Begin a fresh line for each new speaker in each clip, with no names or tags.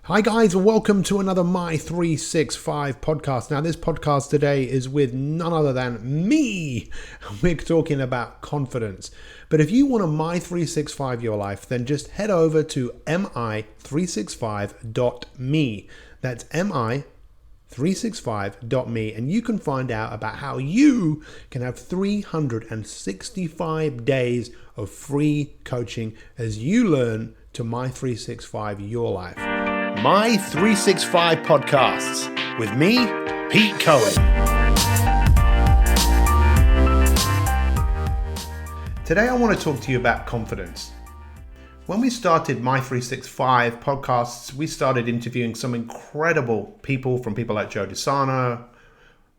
Hi guys, and welcome to another My 365 podcast. Now this podcast today is with none other than me. We're talking about confidence. But if you want to My 365 your life, then just head over to mi365.me. That's mi365.me, and you can find out about how you can have 365 days of free coaching as you learn to My 365 your life. My 365 podcasts with me, Pete Cohen. Today I want to talk to you about confidence. When we started My 365 podcasts, we started interviewing some incredible people, from people like Joe DeSano,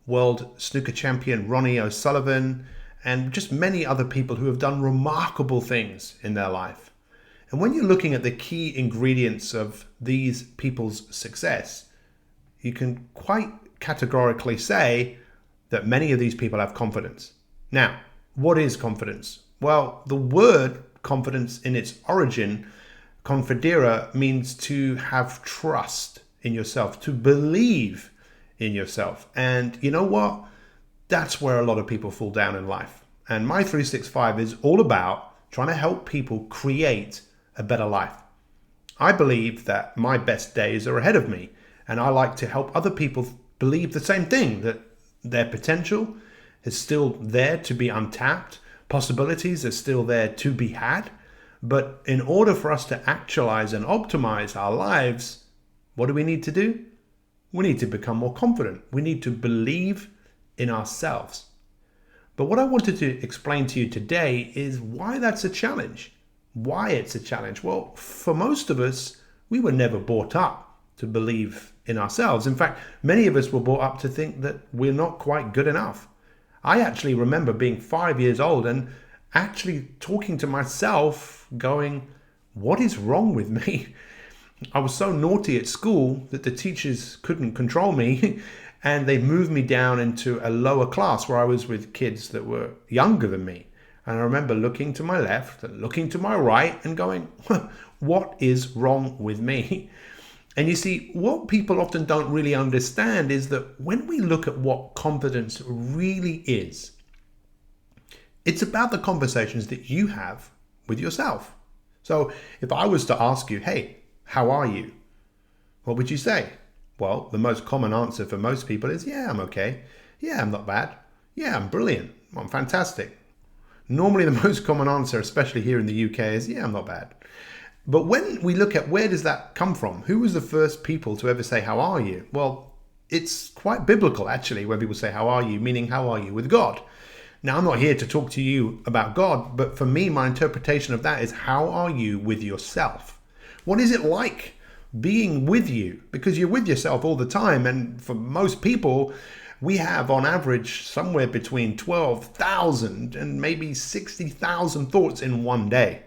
world snooker champion Ronnie O'Sullivan, and just many other people who have done remarkable things in their life. And when you're looking at the key ingredients of these people's success, you can quite categorically say that many of these people have confidence. Now, what is confidence? Well, the word confidence in its origin, confidere, means to have trust in yourself, to believe in yourself. And you know what? That's where a lot of people fall down in life. And My 365 is all about trying to help people create a better life. I believe that my best days are ahead of me, and I like to help other people believe the same thing, that their potential is still there to be untapped, possibilities are still there to be had. But in order for us to actualize and optimize our lives, what do we need to do? We need to become more confident. We need to believe in ourselves. But what I wanted to explain to you today is why that's a challenge. Why it's a challenge? Well, for most of us, we were never brought up to believe in ourselves. In fact, many of us were brought up to think that we're not quite good enough. I actually remember being 5 years old and actually talking to myself going, what is wrong with me? I was so naughty at school that the teachers couldn't control me and they moved me down into a lower class where I was with kids that were younger than me. And I remember looking to my left and looking to my right and going, what is wrong with me? And you see, what people often don't really understand is that when we look at what confidence really is, it's about the conversations that you have with yourself. So if I was to ask you, hey, how are you? What would you say? Well, the most common answer for most people is, yeah, I'm okay. Yeah, I'm not bad. Yeah, I'm brilliant. I'm fantastic. Normally the most common answer, especially here in the UK, is, yeah, I'm not bad. But when we look at where does that come from? Who was the first people to ever say, how are you? Well, it's quite biblical, actually, when people say, how are you? Meaning, how are you with God? Now, I'm not here to talk to you about God, but for me, my interpretation of that is, how are you with yourself? What is it like being with you? Because you're with yourself all the time. And for most people, we have on average somewhere between 12,000 and maybe 60,000 thoughts in one day.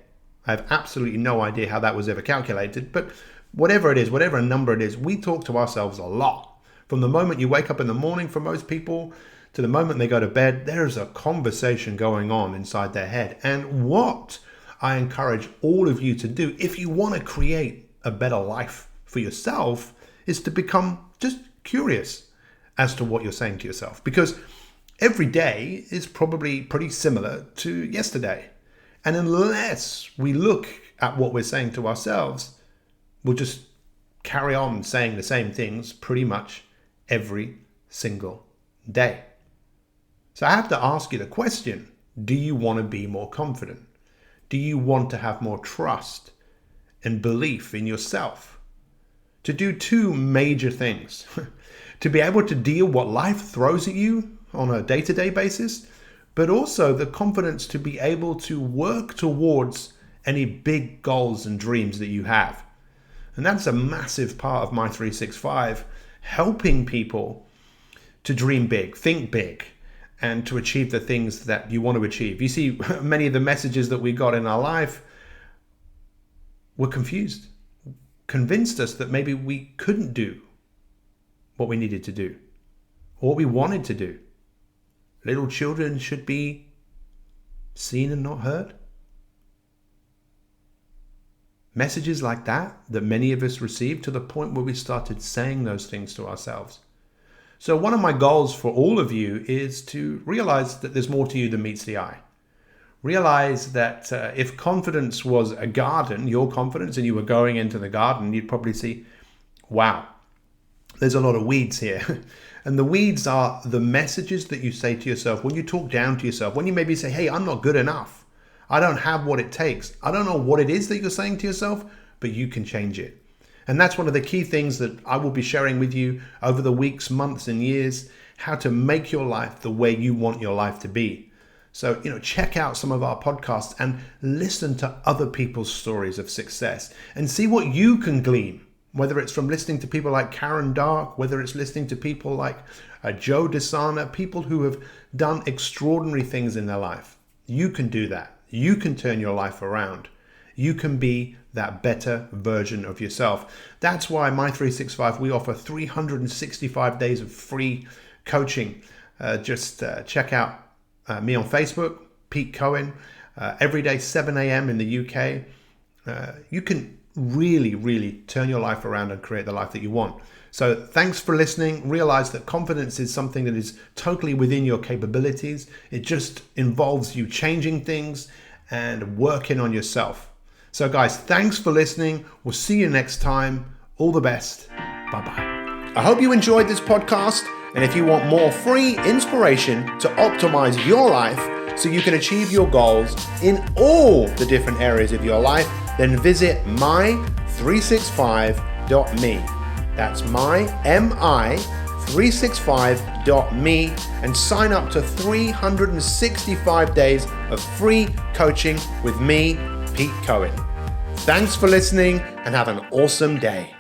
I have absolutely no idea how that was ever calculated, but whatever it is, whatever number it is, we talk to ourselves a lot. From the moment you wake up in the morning for most people to the moment they go to bed, there's a conversation going on inside their head. And what I encourage all of you to do, if you want to create a better life for yourself, is to become just curious as to what you're saying to yourself, because every day is probably pretty similar to yesterday. And unless we look at what we're saying to ourselves, we'll just carry on saying the same things pretty much every single day. So I have to ask you the question, do you want to be more confident? Do you want to have more trust and belief in yourself? To do two major things. To be able to deal what life throws at you on a day-to-day basis, but also the confidence to be able to work towards any big goals and dreams that you have. And that's a massive part of My 365, helping people to dream big, think big, and to achieve the things that you want to achieve. You see, many of the messages that we got in our life were confused, convinced us that maybe we couldn't do what we needed to do, or what we wanted to do. Little children should be seen and not heard. Messages like that many of us received, to the point where we started saying those things to ourselves. So one of my goals for all of you is to realize that there's more to you than meets the eye. Realize that if confidence was a garden, your confidence, and you were going into the garden, you'd probably see, wow, there's a lot of weeds here. And the weeds are the messages that you say to yourself when you talk down to yourself, when you maybe say, hey, I'm not good enough. I don't have what it takes. I don't know what it is that you're saying to yourself, but you can change it. And that's one of the key things that I will be sharing with you over the weeks, months, and years, how to make your life the way you want your life to be. So, check out some of our podcasts and listen to other people's stories of success and see what you can glean, whether it's from listening to people like Karen Dark, whether it's listening to people like Joe DeSana, people who have done extraordinary things in their life. You can do that. You can turn your life around. You can be that better version of yourself. That's why My365, we offer 365 days of free coaching. Just check out me on Facebook, Pete Cohen, every day, 7 a.m. in the UK. You can really turn your life around and create the life that you want. So thanks for listening. Realize that confidence is something that is totally within your capabilities. It just involves you changing things and working on yourself. So guys, thanks for listening. We'll see you next time. All the best. Bye-bye. I hope you enjoyed this podcast. And if you want more free inspiration to optimize your life so you can achieve your goals in all the different areas of your life, then visit my365.me. That's mi365.me and sign up to 365 days of free coaching with me, Pete Cohen. Thanks for listening and have an awesome day.